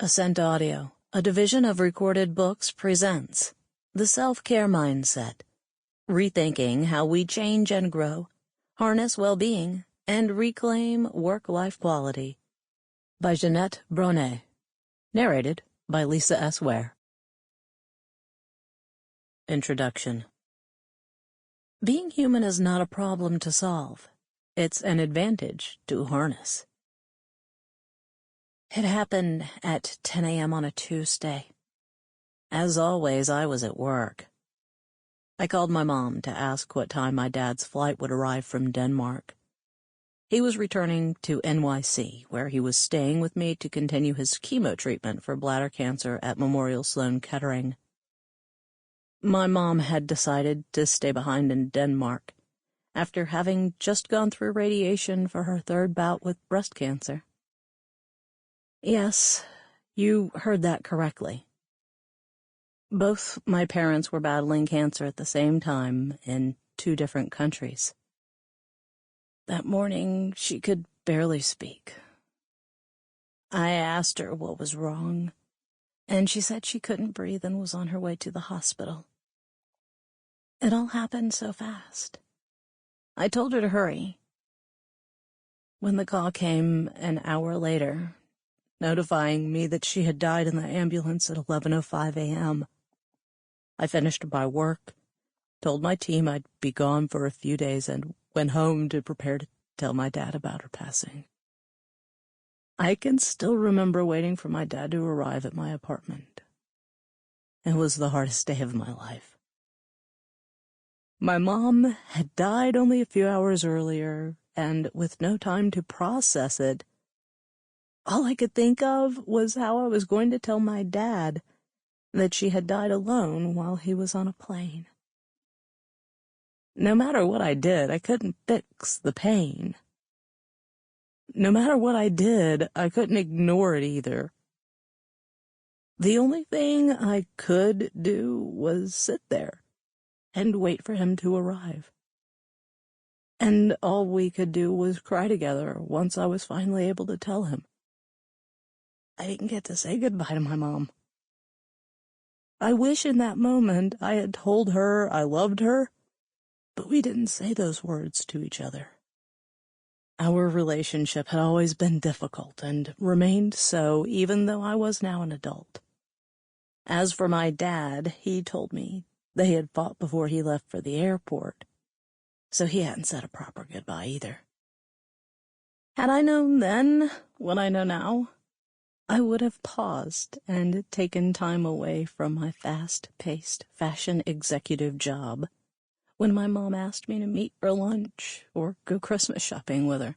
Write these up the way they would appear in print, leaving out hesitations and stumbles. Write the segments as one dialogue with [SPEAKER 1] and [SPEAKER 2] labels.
[SPEAKER 1] Ascent Audio, a division of Recorded Books, presents The Self-Care Mindset, Rethinking How We Change and Grow, Harness Well-Being, and Reclaim Work-Life Quality, by Jeanette Bronée. Narrated by Lisa S. Ware. Introduction. Being human is not a problem to solve. It's an advantage to harness. It happened at 10 a.m. on a Tuesday. As always, I was at work. I called my mom to ask what time my dad's flight would arrive from Denmark. He was returning to NYC, where he was staying with me to continue his chemo treatment for bladder cancer at Memorial Sloan Kettering. My mom had decided to stay behind in Denmark, after having just gone through radiation for her third bout with breast cancer. Yes, you heard that correctly. Both my parents were battling cancer at the same time in 2 different countries. That morning, she could barely speak. I asked her what was wrong, and she said she couldn't breathe and was on her way to the hospital. It all happened so fast. I told her to hurry. When the call came an hour later, notifying me that she had died in the ambulance at 11:05 a.m., I finished my work, told my team I'd be gone for a few days, and went home to prepare to tell my dad about her passing. I can still remember waiting for my dad to arrive at my apartment. It was the hardest day of my life. My mom had died only a few hours earlier, and with no time to process it, all I could think of was how I was going to tell my dad that she had died alone while he was on a plane. No matter what I did, I couldn't fix the pain. No matter what I did, I couldn't ignore it either. The only thing I could do was sit there and wait for him to arrive. And all we could do was cry together once I was finally able to tell him. I didn't get to say goodbye to my mom. I wish in that moment I had told her I loved her, but we didn't say those words to each other. Our relationship had always been difficult and remained so even though I was now an adult. As for my dad, he told me they had fought before he left for the airport, so he hadn't said a proper goodbye either. Had I known then what I know now, I would have paused and taken time away from my fast-paced fashion executive job when my mom asked me to meet for lunch or go Christmas shopping with her.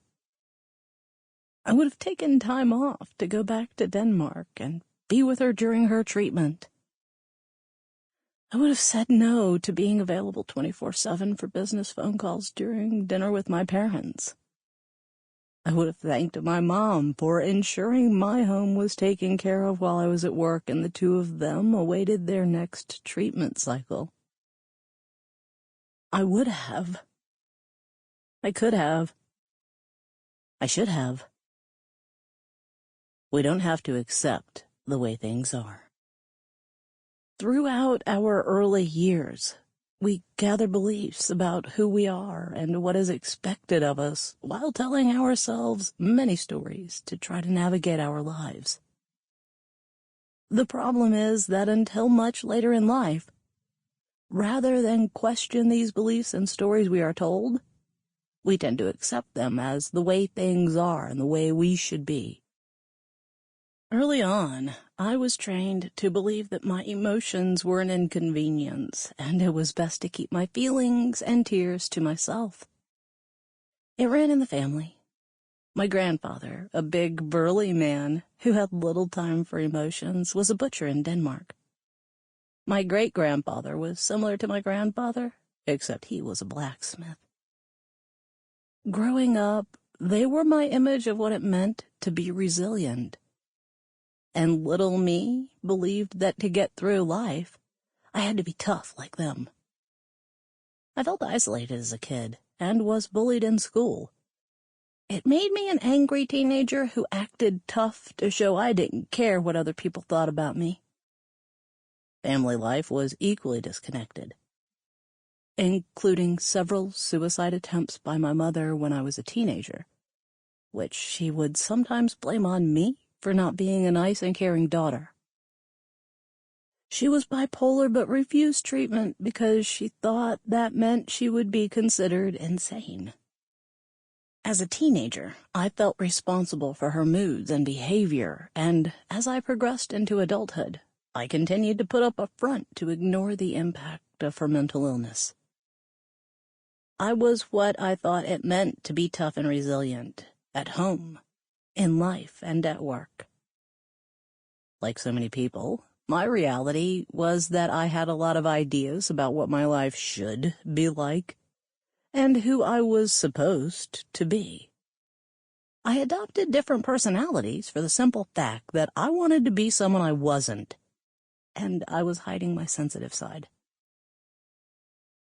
[SPEAKER 1] I would have taken time off to go back to Denmark and be with her during her treatment. I would have said no to being available 24/7 for business phone calls during dinner with my parents. I would have thanked my mom for ensuring my home was taken care of while I was at work and the 2 of them awaited their next treatment cycle. I would have. I could have. I should have. We don't have to accept the way things are. Throughout our early years, we gather beliefs about who we are and what is expected of us while telling ourselves many stories to try to navigate our lives. The problem is that until much later in life, rather than question these beliefs and stories we are told, we tend to accept them as the way things are and the way we should be. Early on, I was trained to believe that my emotions were an inconvenience, and it was best to keep my feelings and tears to myself. It ran in the family. My grandfather, a big, burly man who had little time for emotions, was a butcher in Denmark. My great-grandfather was similar to my grandfather, except he was a blacksmith. Growing up, they were my image of what it meant to be resilient. And little me believed that to get through life, I had to be tough like them. I felt isolated as a kid and was bullied in school. It made me an angry teenager who acted tough to show I didn't care what other people thought about me. Family life was equally disconnected, including several suicide attempts by my mother when I was a teenager, which she would sometimes blame on me for not being a nice and caring daughter. She was bipolar but refused treatment because she thought that meant she would be considered insane. As a teenager, I felt responsible for her moods and behavior, and as I progressed into adulthood, I continued to put up a front to ignore the impact of her mental illness. I was what I thought it meant to be tough and resilient, at home, in life, and at work. Like so many people, my reality was that I had a lot of ideas about what my life should be like, and who I was supposed to be. I adopted different personalities for the simple fact that I wanted to be someone I wasn't, and I was hiding my sensitive side.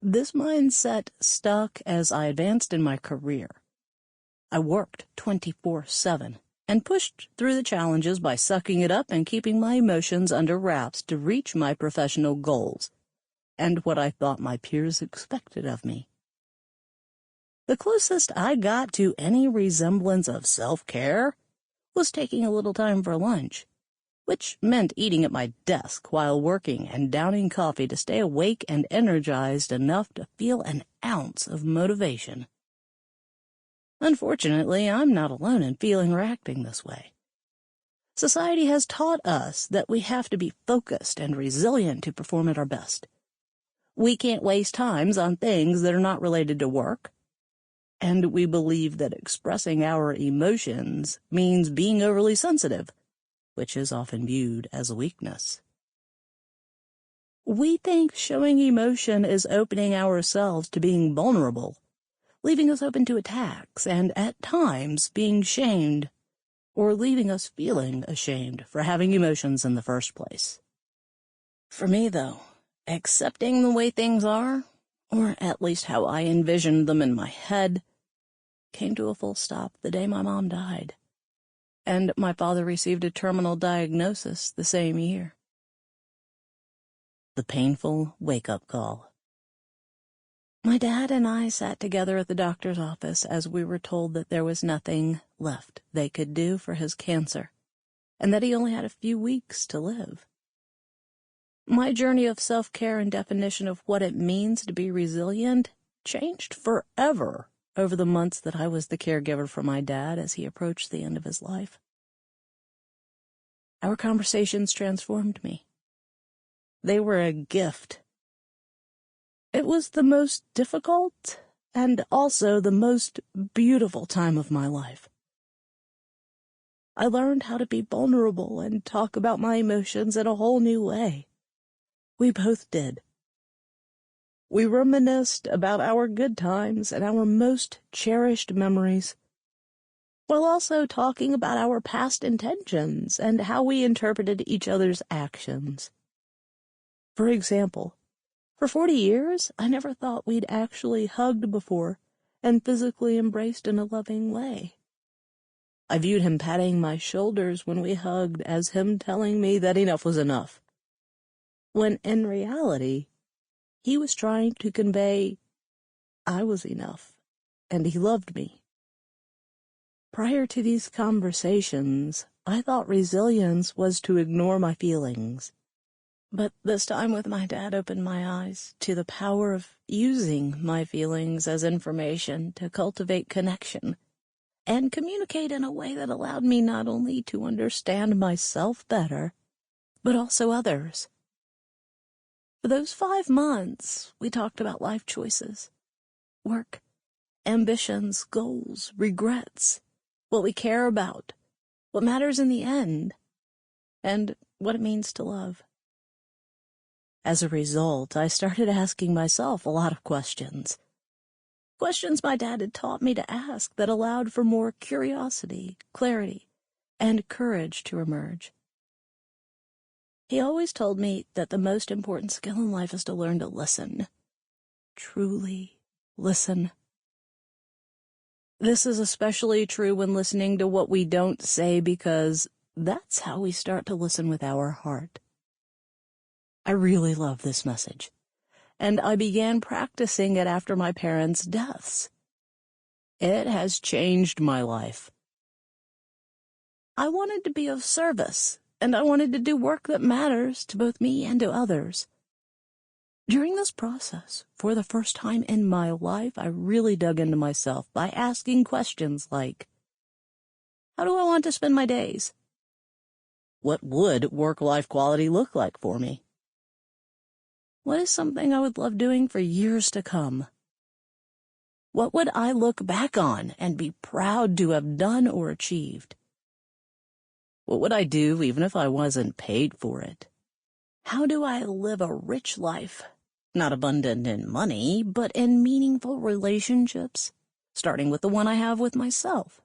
[SPEAKER 1] This mindset stuck as I advanced in my career. I worked 24/7 and pushed through the challenges by sucking it up and keeping my emotions under wraps to reach my professional goals and what I thought my peers expected of me. The closest I got to any resemblance of self-care was taking a little time for lunch, which meant eating at my desk while working and downing coffee to stay awake and energized enough to feel an ounce of motivation. Unfortunately, I'm not alone in feeling or acting this way. Society has taught us that we have to be focused and resilient to perform at our best. We can't waste times on things that are not related to work, and we believe that expressing our emotions means being overly sensitive, which is often viewed as a weakness. We think showing emotion is opening ourselves to being vulnerable, leaving us open to attacks, and at times being shamed, or leaving us feeling ashamed for having emotions in the first place. For me, though, accepting the way things are, or at least how I envisioned them in my head, came to a full stop the day my mom died, and my father received a terminal diagnosis the same year. The painful wake-up call. My dad and I sat together at the doctor's office as we were told that there was nothing left they could do for his cancer, and that he only had a few weeks to live. My journey of self-care and definition of what it means to be resilient changed forever over the months that I was the caregiver for my dad as he approached the end of his life. Our conversations transformed me. They were a gift. It was the most difficult and also the most beautiful time of my life. I learned how to be vulnerable and talk about my emotions in a whole new way. We both did. We reminisced about our good times and our most cherished memories, while also talking about our past intentions and how we interpreted each other's actions. For example, for 40 years, I never thought we'd actually hugged before and physically embraced in a loving way. I viewed him patting my shoulders when we hugged as him telling me that enough was enough, when in reality, he was trying to convey I was enough, and he loved me. Prior to these conversations, I thought resilience was to ignore my feelings. But this time with my dad opened my eyes to the power of using my feelings as information to cultivate connection and communicate in a way that allowed me not only to understand myself better, but also others. For those 5 months, we talked about life choices, work, ambitions, goals, regrets, what we care about, what matters in the end, and what it means to love. As a result, I started asking myself a lot of questions. Questions my dad had taught me to ask that allowed for more curiosity, clarity, and courage to emerge. He always told me that the most important skill in life is to learn to listen. Truly listen. This is especially true when listening to what we don't say, because that's how we start to listen with our heart. I really love this message, and I began practicing it after my parents' deaths. It has changed my life. I wanted to be of service, and I wanted to do work that matters to both me and to others. During this process, for the first time in my life, I really dug into myself by asking questions like, how do I want to spend my days? What would work-life quality look like for me? What is something I would love doing for years to come? What would I look back on and be proud to have done or achieved? What would I do even if I wasn't paid for it? How do I live a rich life? Not abundant in money, but in meaningful relationships, starting with the one I have with myself.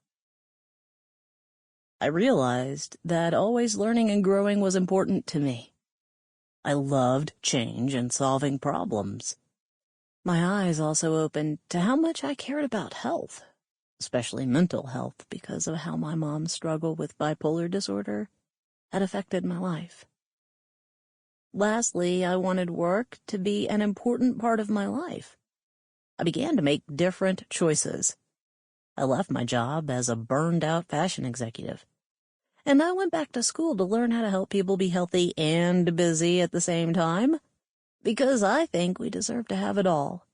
[SPEAKER 1] I realized that always learning and growing was important to me. I loved change and solving problems. My eyes also opened to how much I cared about health, especially mental health, because of how my mom's struggle with bipolar disorder had affected my life. Lastly, I wanted work to be an important part of my life. I began to make different choices. I left my job as a burned-out fashion executive, and I went back to school to learn how to help people be healthy and busy at the same time, because I think we deserve to have it all.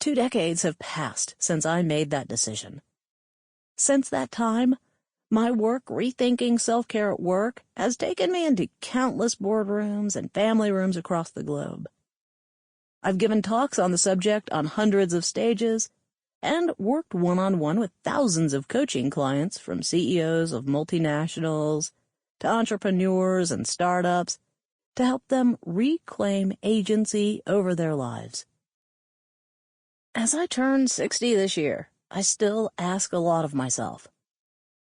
[SPEAKER 1] 2 decades have passed since I made that decision. Since that time, my work rethinking self-care at work has taken me into countless boardrooms and family rooms across the globe. I've given talks on the subject on hundreds of stages and worked one-on-one with thousands of coaching clients, from CEOs of multinationals to entrepreneurs and startups, to help them reclaim agency over their lives. As I turn 60 this year, I still ask a lot of myself.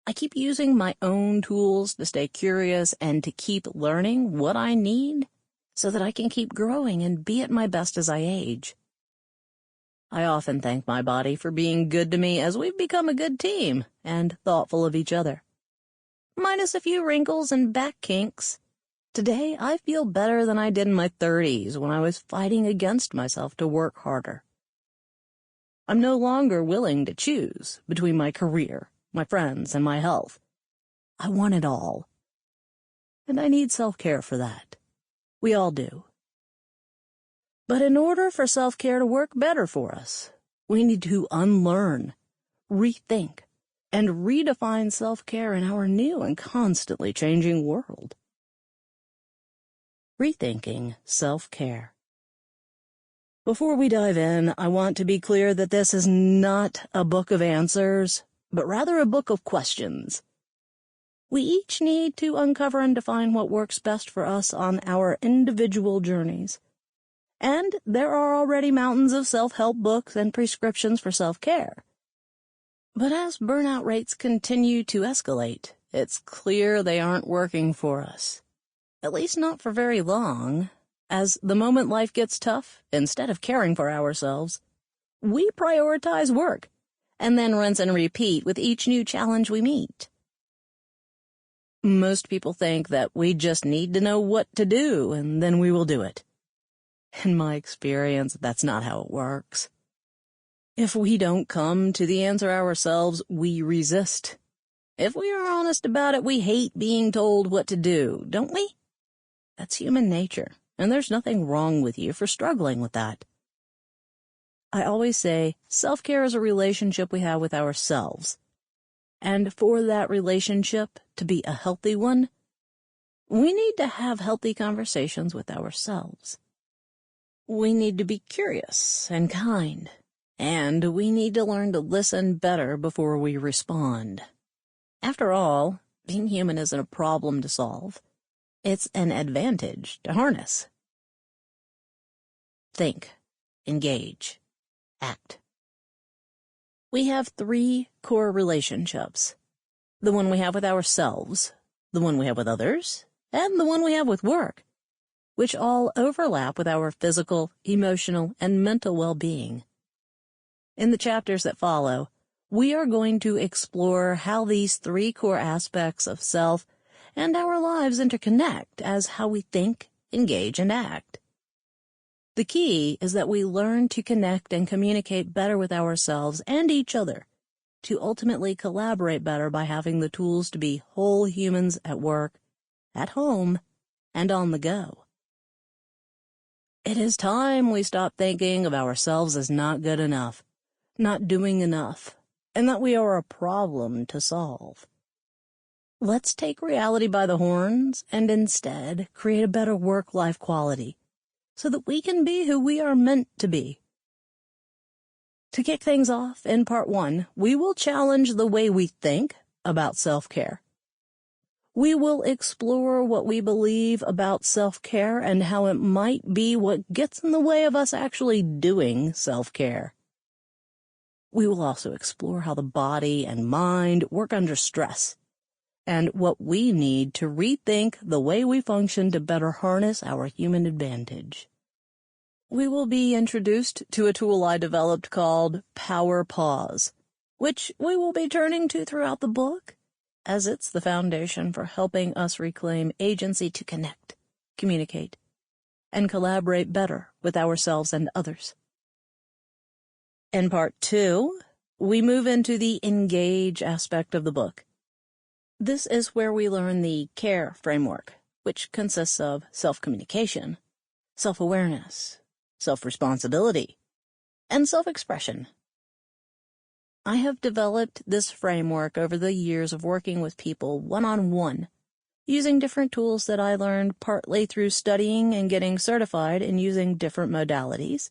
[SPEAKER 1] I keep using my own tools to stay curious and to keep learning what I need so that I can keep growing and be at my best as I age. I often thank my body for being good to me, as we've become a good team and thoughtful of each other. Minus a few wrinkles and back kinks, today I feel better than I did in my 30s when I was fighting against myself to work harder. I'm no longer willing to choose between my career, my friends, and my health. I want it all. And I need self-care for that. We all do. But in order for self-care to work better for us, we need to unlearn, rethink, and redefine self-care in our new and constantly changing world. Rethinking self-care. Before we dive in, I want to be clear that this is not a book of answers, but rather a book of questions. We each need to uncover and define what works best for us on our individual journeys. And there are already mountains of self-help books and prescriptions for self-care. But as burnout rates continue to escalate, it's clear they aren't working for us. At least not for very long, as the moment life gets tough, instead of caring for ourselves, we prioritize work, and then rinse and repeat with each new challenge we meet. Most people think that we just need to know what to do, and then we will do it. In my experience, that's not how it works. If we don't come to the answer ourselves, we resist. If we are honest about it, we hate being told what to do, don't we? That's human nature, and there's nothing wrong with you for struggling with that. I always say self-care is a relationship we have with ourselves. And for that relationship to be a healthy one, we need to have healthy conversations with ourselves. We need to be curious and kind, and we need to learn to listen better before we respond. After all, being human isn't a problem to solve. It's an advantage to harness. Think, engage, act. We have 3 core relationships: the one we have with ourselves, the one we have with others, and the one we have with work, which all overlap with our physical, emotional, and mental well-being. In the chapters that follow, we are going to explore how these three core aspects of self and our lives interconnect as how we think, engage, and act. The key is that we learn to connect and communicate better with ourselves and each other, to ultimately collaborate better by having the tools to be whole humans at work, at home, and on the go. It is time we stop thinking of ourselves as not good enough, not doing enough, and that we are a problem to solve. Let's take reality by the horns and instead create a better work-life quality so that we can be who we are meant to be. To kick things off, in Part 1, we will challenge the way we think about self-care. We will explore what we believe about self-care and how it might be what gets in the way of us actually doing self-care. We will also explore how the body and mind work under stress, and what we need to rethink the way we function to better harness our human advantage. We will be introduced to a tool I developed called Power Pause, which we will be turning to throughout the book, as it's the foundation for helping us reclaim agency to connect, communicate, and collaborate better with ourselves and others. In Part 2, we move into the engage aspect of the book. This is where we learn the C.A.R.E framework, which consists of self-communication, self-awareness, self-responsibility, and self-expression. I have developed this framework over the years of working with people one-on-one, using different tools that I learned partly through studying and getting certified in using different modalities,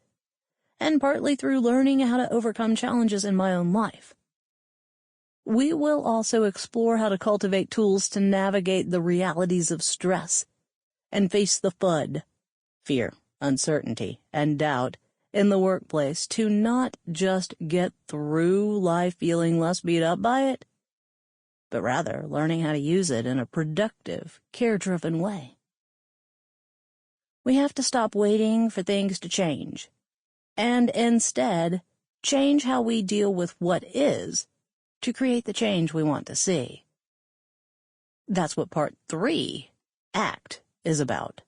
[SPEAKER 1] and partly through learning how to overcome challenges in my own life. We will also explore how to cultivate tools to navigate the realities of stress and face the FUD, fear, uncertainty, and doubt in the workplace to not just get through life feeling less beat up by it, but rather learning how to use it in a productive, care-driven way. We have to stop waiting for things to change, and instead change how we deal with what is to create the change we want to see. That's what Part 3, ACT, is about.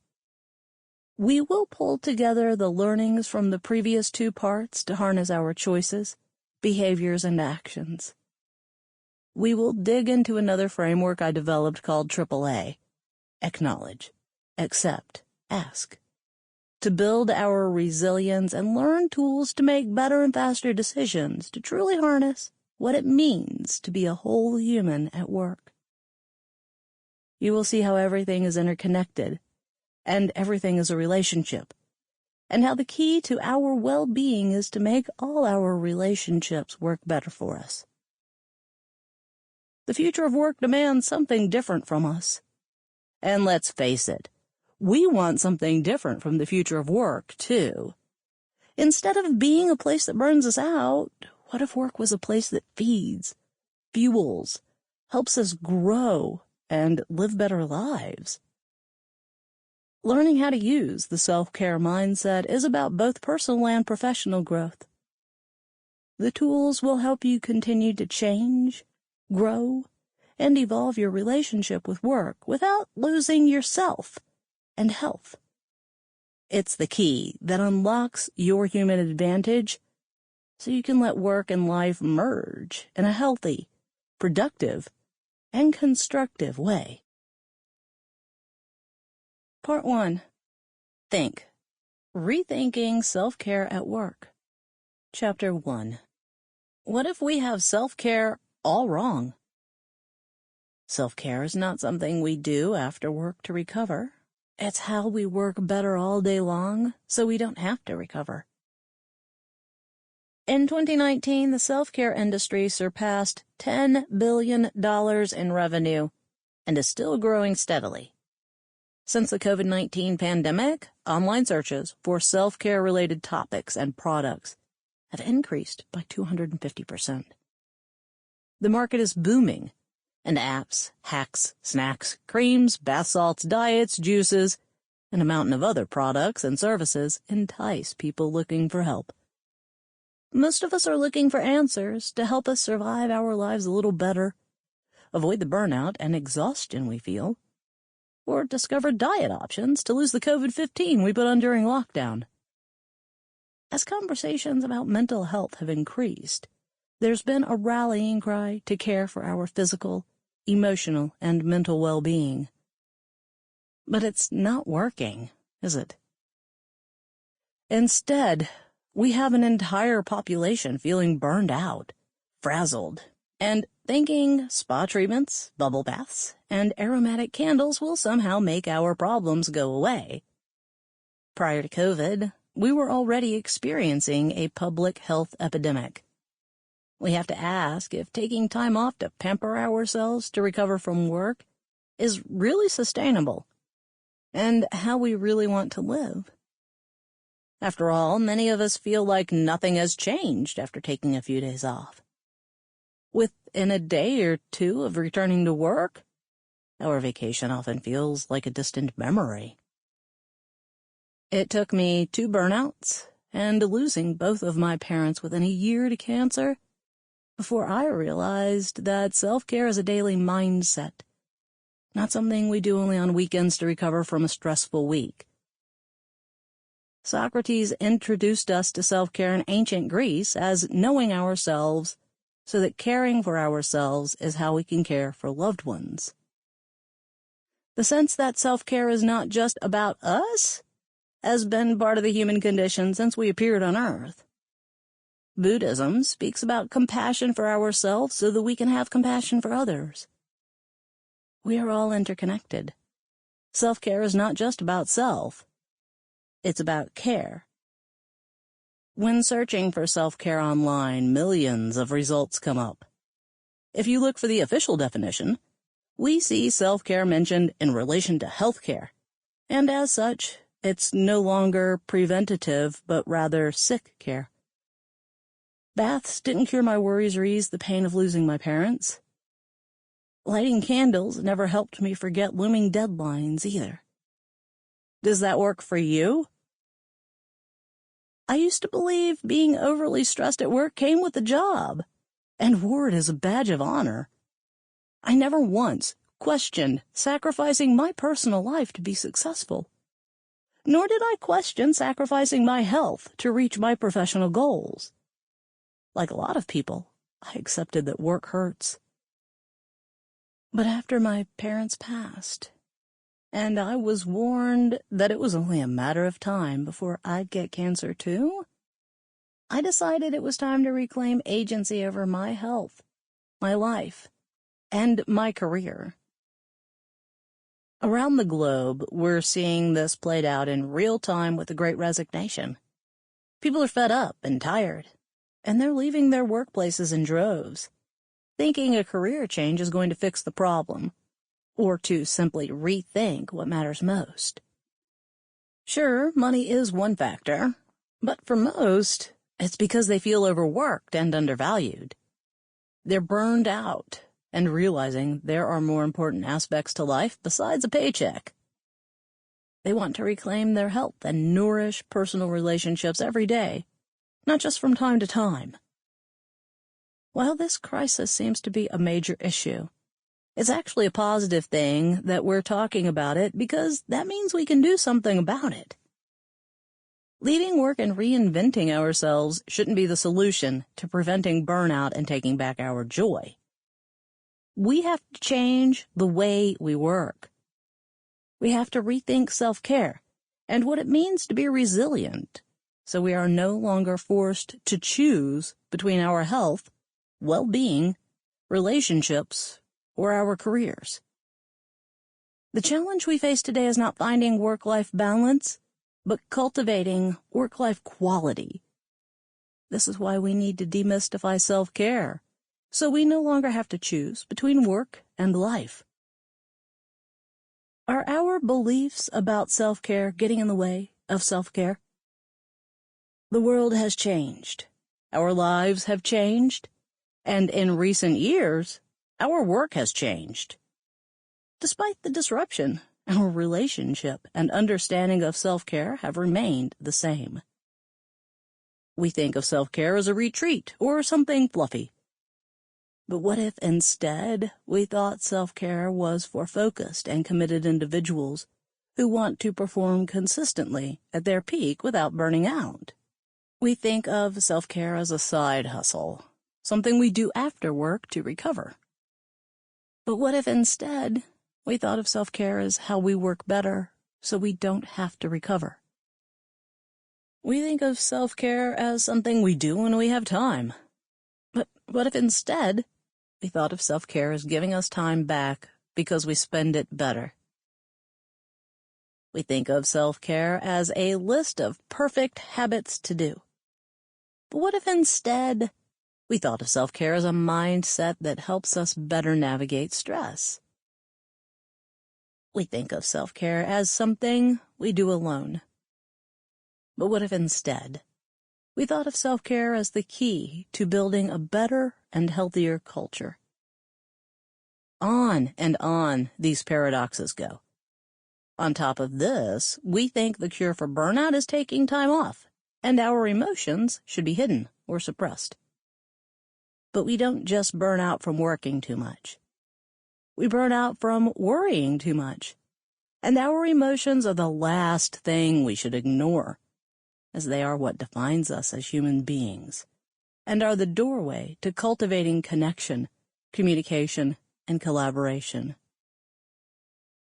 [SPEAKER 1] We will pull together the learnings from the previous 2 parts to harness our choices, behaviors, and actions. We will dig into another framework I developed called AAA, Acknowledge, Accept, Ask, to build our resilience and learn tools to make better and faster decisions to truly harness what it means to be a whole human at work. You will see how everything is interconnected, and everything is a relationship, and how the key to our well-being is to make all our relationships work better for us. The future of work demands something different from us. And let's face it, we want something different from the future of work, too. Instead of being a place that burns us out, what if work was a place that feeds, fuels, helps us grow, and live better lives? Learning how to use the self-care mindset is about both personal and professional growth. The tools will help you continue to change, grow, and evolve your relationship with work without losing yourself and health. It's the key that unlocks your human advantage so you can let work and life merge in a healthy, productive, and constructive way. Part 1. Think. Rethinking Self-Care at Work. Chapter 1. What if we have self-care all wrong? Self-care is not something we do after work to recover. It's how we work better all day long so we don't have to recover. In 2019, the self-care industry surpassed $10 billion in revenue and is still growing steadily. Since the COVID-19 pandemic, online searches for self-care-related topics and products have increased by 250%. The market is booming, and apps, hacks, snacks, creams, bath salts, diets, juices, and a mountain of other products and services entice people looking for help. Most of us are looking for answers to help us survive our lives a little better, avoid the burnout and exhaustion we feel, or discover diet options to lose the COVID-19 we put on during lockdown. As conversations about mental health have increased, there's been a rallying cry to care for our physical, emotional, and mental well-being. But it's not working, is it? Instead, we have an entire population feeling burned out, frazzled, and thinking spa treatments, bubble baths, and aromatic candles will somehow make our problems go away. Prior to COVID, we were already experiencing a public health epidemic. We have to ask if taking time off to pamper ourselves to recover from work is really sustainable, and how we really want to live. After all, many of us feel like nothing has changed after taking a few days off. Within a day or two of returning to work, our vacation often feels like a distant memory. It took me 2 burnouts and losing both of my parents within a year to cancer before I realized that self-care is a daily mindset, not something we do only on weekends to recover from a stressful week. Socrates introduced us to self-care in ancient Greece as knowing ourselves so that caring for ourselves is how we can care for loved ones. The sense that self-care is not just about us has been part of the human condition since we appeared on Earth. Buddhism speaks about compassion for ourselves so that we can have compassion for others. We are all interconnected. Self-care is not just about self. It's about care. When searching for self-care online, millions of results come up. If you look for the official definition, we see self-care mentioned in relation to healthcare, and as such, it's no longer preventative but rather sick care. Baths didn't cure my worries or ease the pain of losing my parents. Lighting candles never helped me forget looming deadlines either. Does that work for you? I used to believe being overly stressed at work came with the job, and wore it as a badge of honor. I never once questioned sacrificing my personal life to be successful. Nor did I question sacrificing my health to reach my professional goals. Like a lot of people, I accepted that work hurts. But after my parents passed, and I was warned that it was only a matter of time before I'd get cancer too, I decided it was time to reclaim agency over my health, my life, and my career. Around the globe, we're seeing this played out in real time with the Great Resignation. People are fed up and tired, and they're leaving their workplaces in droves, thinking a career change is going to fix the problem, or to simply rethink what matters most. Sure, money is one factor, but for most, it's because they feel overworked and undervalued. They're burned out and realizing there are more important aspects to life besides a paycheck. They want to reclaim their health and nourish personal relationships every day, not just from time to time. While this crisis seems to be a major issue, it's actually a positive thing that we're talking about it because that means we can do something about it. Leaving work and reinventing ourselves shouldn't be the solution to preventing burnout and taking back our joy. We have to change the way we work. We have to rethink self-care and what it means to be resilient, so we are no longer forced to choose between our health, well-being, relationships, or our careers. The challenge we face today is not finding work-life balance, but cultivating work-life quality. This is why we need to demystify self-care, so we no longer have to choose between work and life. Are our beliefs about self-care getting in the way of self-care? The world has changed. Our lives have changed. And in recent years, our work has changed. Despite the disruption, our relationship and understanding of self-care have remained the same. We think of self-care as a retreat or something fluffy. But what if instead we thought self-care was for focused and committed individuals who want to perform consistently at their peak without burning out? We think of self-care as a side hustle, something we do after work to recover. But what if instead we thought of self-care as how we work better so we don't have to recover? We think of self-care as something we do when we have time. But what if instead we thought of self-care as giving us time back because we spend it better? We think of self-care as a list of perfect habits to do. But what if instead we thought of self-care as a mindset that helps us better navigate stress? We think of self-care as something we do alone. But what if instead we thought of self-care as the key to building a better and healthier culture? On and on these paradoxes go. On top of this, we think the cure for burnout is taking time off, and our emotions should be hidden or suppressed. But we don't just burn out from working too much. We burn out from worrying too much. And our emotions are the last thing we should ignore, as they are what defines us as human beings, and are the doorway to cultivating connection, communication, and collaboration.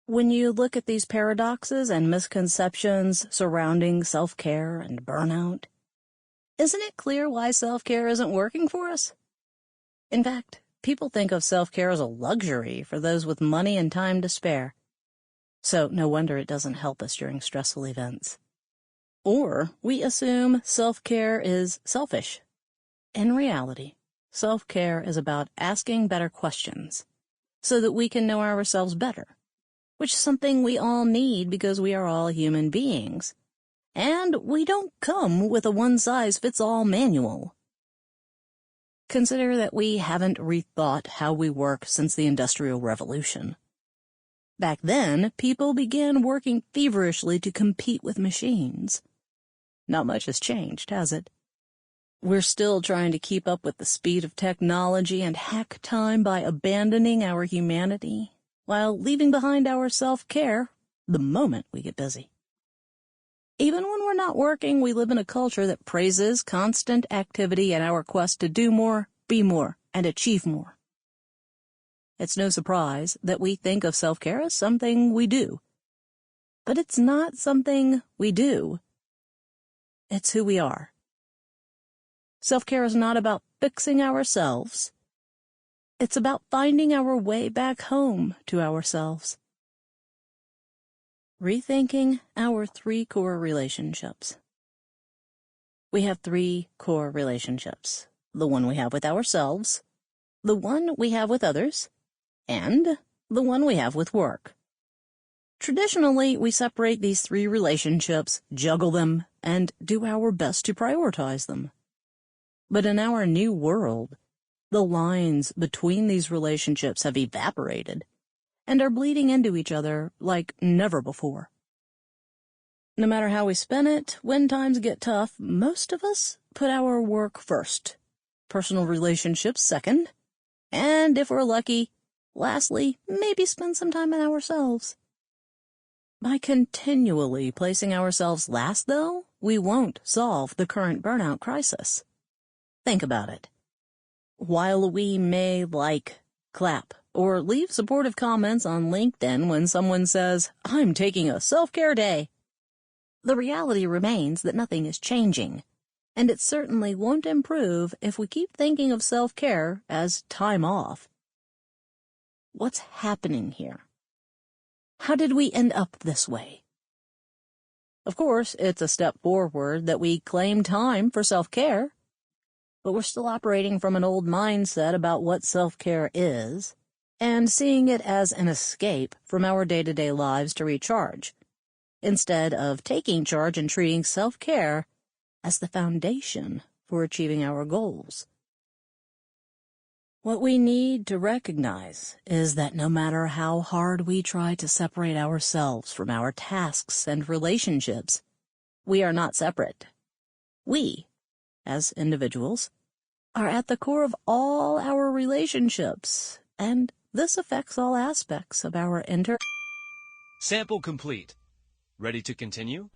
[SPEAKER 1] When you look at these paradoxes and misconceptions surrounding self-care and burnout, isn't it clear why self-care isn't working for us? In fact, people think of self-care as a luxury for those with money and time to spare. So no wonder it doesn't help us during stressful events. Or we assume self-care is selfish. In reality, self-care is about asking better questions so that we can know ourselves better, which is something we all need because we are all human beings, and we don't come with a one-size-fits-all manual. Consider that we haven't rethought how we work since the Industrial Revolution. Back then, people began working feverishly to compete with machines. Not much has changed, has it? We're still trying to keep up with the speed of technology and hack time by abandoning our humanity, while leaving behind our self-care the moment we get busy. Even when we're not working, we live in a culture that praises constant activity and our quest to do more, be more, and achieve more. It's no surprise that we think of self-care as something we do. But it's not something we do. It's who we are. Self-care is not about fixing ourselves. It's about finding our way back home to ourselves. Rethinking our 3 core relationships. We have 3 core relationships: the one we have with ourselves, the one we have with others, and the one we have with work. Traditionally, we separate these 3 relationships, juggle them, and do our best to prioritize them. But in our new world, the lines between these relationships have evaporated and are bleeding into each other like never before. No matter how we spin it, when times get tough, most of us put our work first, personal relationships second, and if we're lucky, lastly, maybe spend some time on ourselves. By continually placing ourselves last, though, we won't solve the current burnout crisis. Think about it. While we may like, clap, or leave supportive comments on LinkedIn when someone says, "I'm taking a self-care day," the reality remains that nothing is changing, and it certainly won't improve if we keep thinking of self-care as time off. What's happening here? How did we end up this way? Of course, it's a step forward that we claim time for self-care, but we're still operating from an old mindset about what self-care is, and seeing it as an escape from our day-to-day lives to recharge, instead of taking charge and treating self-care as the foundation for achieving our goals. What we need to recognize is that no matter how hard we try to separate ourselves from our tasks and relationships, we are not separate. We as individuals, are at the core of all our relationships, and this affects all aspects of our
[SPEAKER 2] Sample complete. Ready to continue?